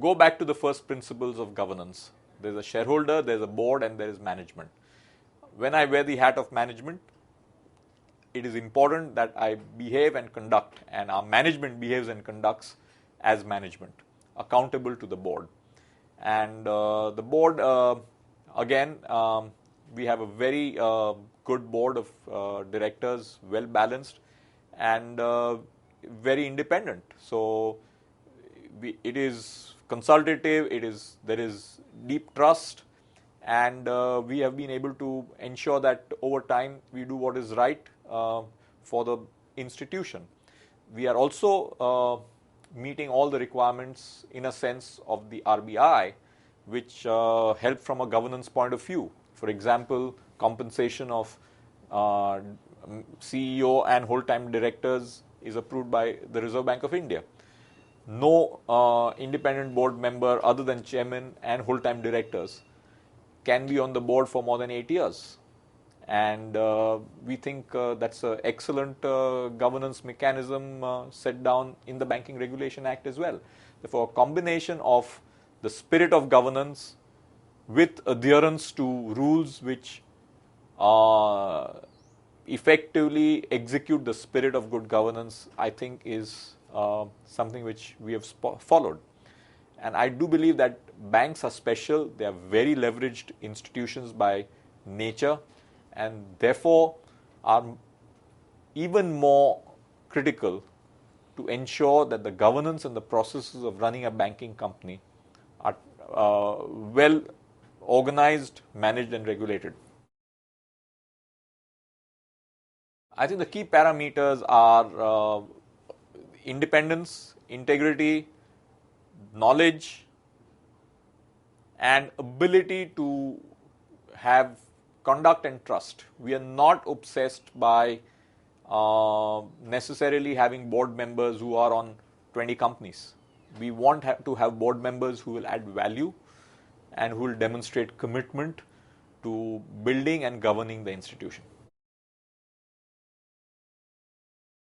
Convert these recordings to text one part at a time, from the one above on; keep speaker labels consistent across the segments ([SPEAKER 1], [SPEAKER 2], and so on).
[SPEAKER 1] go back to the first principles of governance. There's a shareholder, there's a board, and there is management. When I wear the hat of management, it is important that I behave and conduct, and our management behaves and conducts as management, accountable to the board. And the board, again, we have a very good board of directors, well balanced and very independent. So it is consultative, there is deep trust, and we have been able to ensure that over time we do what is right for the institution. We are also meeting all the requirements in a sense of the RBI, which help from a governance point of view. For example, compensation of CEO and whole-time directors is approved by the Reserve Bank of India. No independent board member other than chairman and whole-time directors can be on the board for more than 8 years. And we think that's an excellent governance mechanism set down in the Banking Regulation Act as well. Therefore, a combination of the spirit of governance with adherence to rules which effectively execute the spirit of good governance, I think is something which we have followed. And I do believe that banks are special. They are very leveraged institutions by nature, and therefore are even more critical to ensure that the governance and the processes of running a banking company are well organized, managed and regulated. I think the key parameters are independence, integrity, knowledge, and ability to have conduct and trust. We are not obsessed by necessarily having board members who are on 20 companies. We want to have board members who will add value and who will demonstrate commitment to building and governing the institution.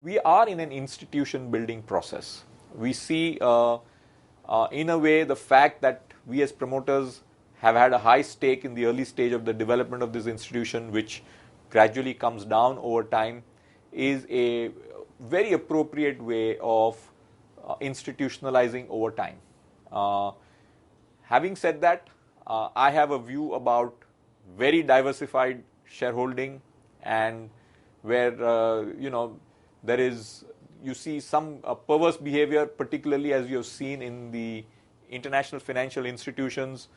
[SPEAKER 1] We are in an institution building process. We see in a way the fact that we as promoters have had a high stake in the early stage of the development of this institution, which gradually comes down over time, is a very appropriate way of institutionalizing over time. Having said that, I have a view about very diversified shareholding, and where there is, you see some perverse behavior, particularly as you have seen in the international financial institutions,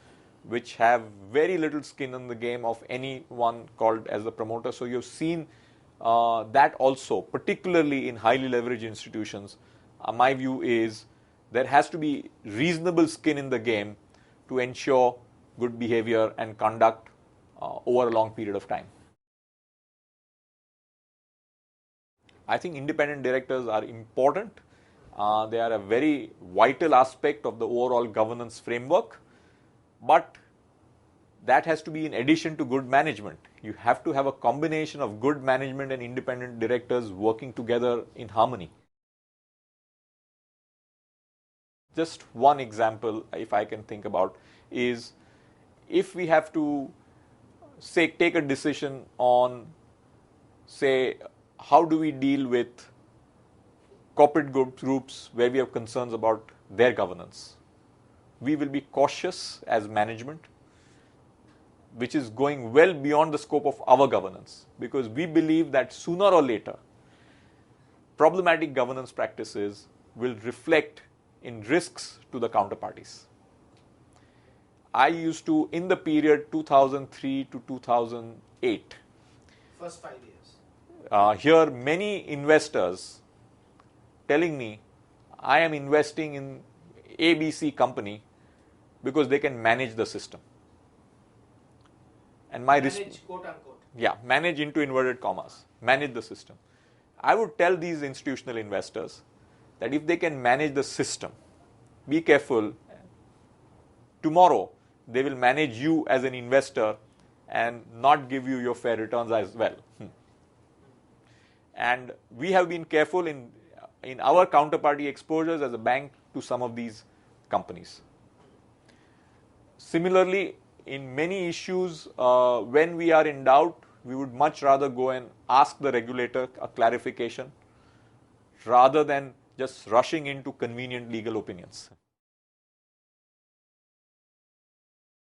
[SPEAKER 1] which have very little skin in the game of anyone called as the promoter. So you've seen that also, particularly in highly leveraged institutions. My view is there has to be reasonable skin in the game to ensure good behavior and conduct over a long period of time. I think independent directors are important. They are a very vital aspect of the overall governance framework, but that has to be in addition to good management. You have to have a combination of good management and independent directors working together in harmony. Just one example, if I can think about, is if we have to take a decision on, say, how do we deal with corporate groups where we have concerns about their governance. We will be cautious as management, which is going well beyond the scope of our governance, because we believe that sooner or later, problematic governance practices will reflect in risks to the counterparties. I used to, in the period 2003 to 2008,
[SPEAKER 2] first 5 years,
[SPEAKER 1] hear many investors telling me, I am investing in ABC company because they can manage the system. And my
[SPEAKER 2] manage, quote unquote.
[SPEAKER 1] Yeah, manage into inverted commas, manage the system. I would tell these institutional investors that if they can manage the system, be careful. Tomorrow, they will manage you as an investor and not give you your fair returns as well. And we have been careful in our counterparty exposures as a bank to some of these companies. Similarly, in many issues, when we are in doubt, we would much rather go and ask the regulator a clarification rather than just rushing into convenient legal opinions.